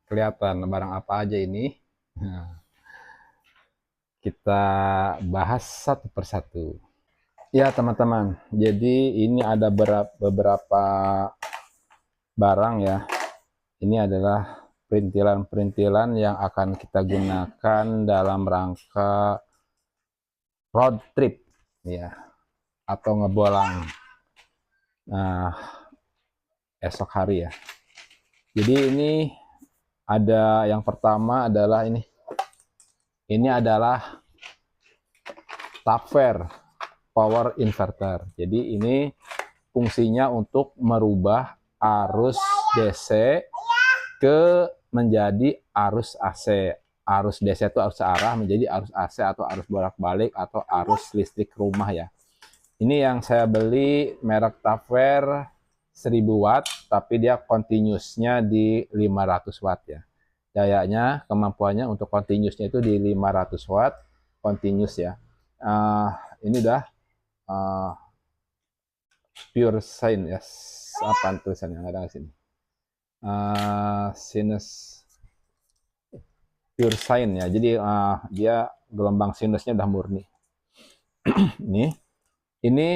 kelihatan barang apa aja ini. Nah, kita bahas satu persatu. Ya teman-teman, jadi ini ada beberapa barang ya. Ini adalah perintilan-perintilan yang akan kita gunakan dalam rangka road trip ya, atau ngebolang. Nah, esok hari ya. Jadi ini ada yang pertama adalah ini. Ini adalah Tapfer power inverter. Jadi ini fungsinya untuk merubah arus DC ke menjadi arus AC. Arus DC itu arus arah menjadi arus AC atau arus bolak-balik atau arus listrik rumah ya. Ini yang saya beli merek Tapfer 1000 watt, tapi dia continuousnya di 500 watt ya. Dayanya, kemampuannya untuk continuousnya itu di 500 watt, continuous ya. Ini udah pure sine ya. Apa tulisannya ada di sini? Sinus pure sine ya. Jadi dia gelombang sinusnya udah murni. Ini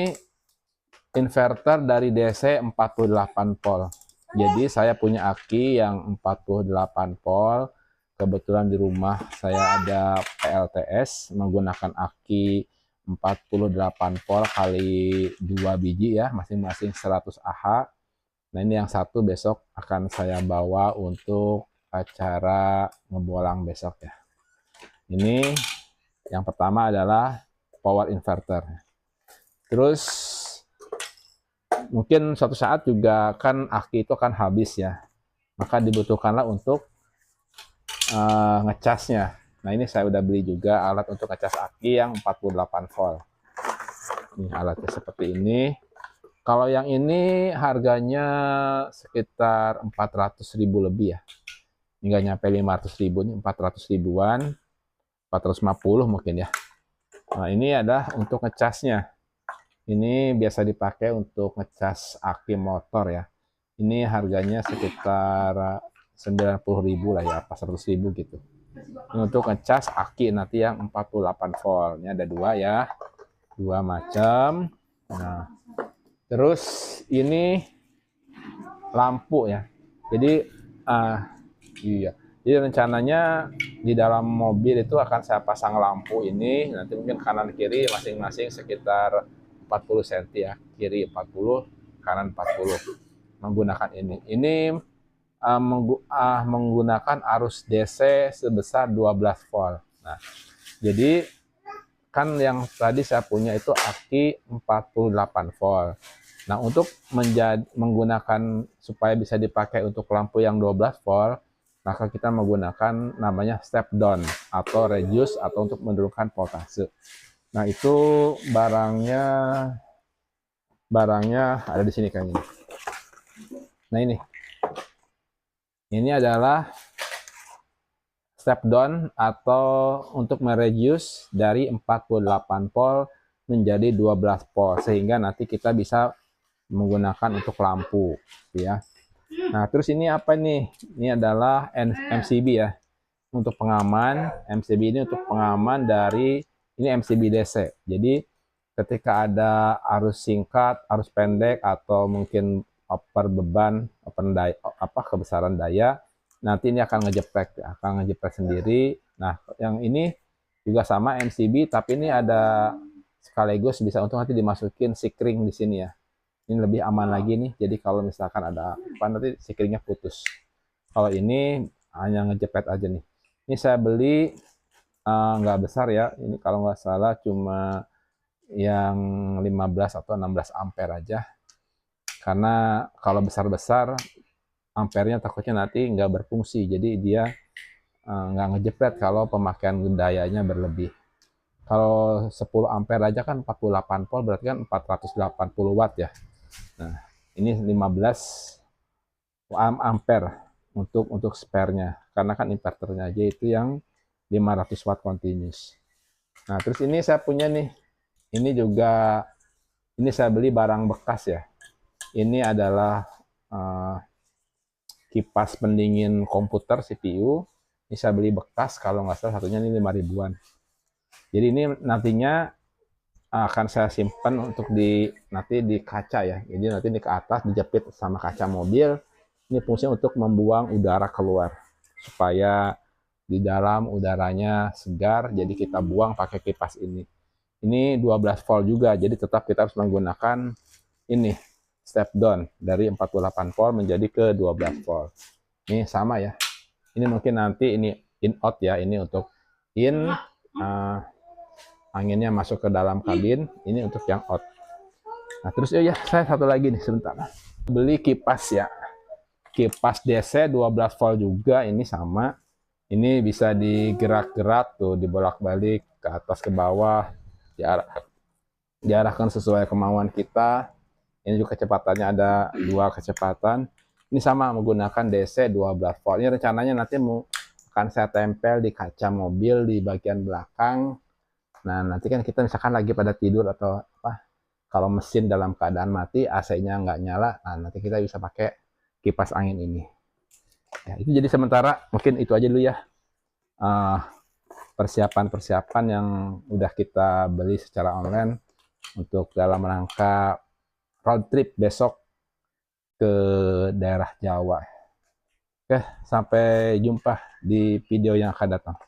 inverter dari DC 48 volt. Jadi saya punya aki yang 48 volt. Kebetulan di rumah saya ada PLTS menggunakan aki 48 volt kali 2 biji ya, masing-masing 100 Ah. Nah ini yang satu besok akan saya bawa untuk acara ngebolang besok ya. Ini yang pertama adalah power inverter. Terus mungkin suatu saat juga kan aki itu akan habis ya, maka dibutuhkanlah untuk ngecasnya. Nah ini saya udah beli juga alat untuk ngecas aki yang 48 volt. Ini alatnya seperti ini. Kalau yang ini harganya sekitar 400.000 lebih ya. Nggak nyampe 500.000, ini 400 ribuan, 450 mungkin ya. Nah ini adalah untuk ngecasnya. Ini biasa dipakai untuk ngecas aki motor ya. Ini harganya sekitar 90.000 lah ya, apa 100.000 gitu. Ini untuk ngecas aki nanti yang 48 volt. Ini ada dua ya, dua macam. Nah, terus ini lampu ya. Jadi iya. Jadi rencananya di dalam mobil itu akan saya pasang lampu ini. Nanti mungkin kanan kiri masing-masing sekitar 40 cm ya. Kiri 40, kanan 40. Menggunakan ini. Ini menggunakan arus DC sebesar 12 volt. Nah, jadi kan yang tadi saya punya itu aki 48 volt. Nah, untuk menggunakan supaya bisa dipakai untuk lampu yang 12 volt, maka kita menggunakan namanya step down atau reduce atau untuk menurunkan voltase. Nah, itu barangnya ada di sini kayaknya. Nah, ini adalah step down atau untuk mereduce dari 48 volt menjadi 12 volt sehingga nanti kita bisa menggunakan untuk lampu ya. Nah, terus ini apa nih? Ini adalah MCB ya. Untuk pengaman, MCB ini untuk pengaman dari ini MCB DC. Jadi ketika ada arus singkat, arus pendek atau mungkin over beban, kebesaran daya, nanti ini akan ngejeprek sendiri. Nah, yang ini juga sama MCB, tapi ini ada sekaligus bisa untuk nanti dimasukin sikring di sini ya. Ini lebih aman lagi nih. Jadi kalau misalkan ada apa nanti sikringnya putus. Kalau ini hanya ngejepret aja nih. Ini saya beli nggak besar ya. Ini kalau nggak salah cuma yang 15 atau 16 ampere aja. Karena kalau besar-besar ampernya takutnya nanti nggak berfungsi. Jadi dia nggak ngejepret kalau pemakaian dayanya berlebih. Kalau 10 ampere aja kan 48 volt berarti kan 480 watt ya. Nah, ini 15 ampere untuk spare-nya. Karena kan inverternya aja itu yang 500 watt continuous. Nah, terus ini saya punya nih. Ini juga ini saya beli barang bekas ya. Ini adalah kipas pendingin komputer CPU, bisa beli bekas, kalau nggak salah satunya ini 5 ribuan. Jadi ini nantinya akan saya simpan untuk nanti di kaca ya. Jadi nanti di ke atas dijepit sama kaca mobil. Ini fungsinya untuk membuang udara keluar supaya di dalam udaranya segar. Jadi kita buang pakai kipas ini. Ini 12 volt juga. Jadi tetap kita harus menggunakan ini step down dari 48 volt menjadi ke 12 volt. Ini sama ya. Ini mungkin nanti ini in out ya. Ini untuk in anginnya masuk ke dalam kabin, ini untuk yang out. Nah terus ya saya satu lagi nih sebentar, beli kipas ya, kipas DC 12 volt juga, ini sama, ini bisa digerak-gerak tuh, dibolak-balik ke atas ke bawah, diarahkan sesuai kemauan kita. Ini juga kecepatannya ada 2 kecepatan. Ini sama menggunakan DC 12 volt. Ini rencananya nanti akan saya tempel di kaca mobil di bagian belakang. Nah, nanti kan kita misalkan lagi pada tidur atau apa, kalau mesin dalam keadaan mati, AC-nya nggak nyala, nah nanti kita bisa pakai kipas angin ini. Ya, itu jadi sementara, mungkin itu aja dulu ya. Persiapan-persiapan yang udah kita beli secara online untuk dalam rangka road trip besok ke daerah Jawa. Oke, sampai jumpa di video yang akan datang.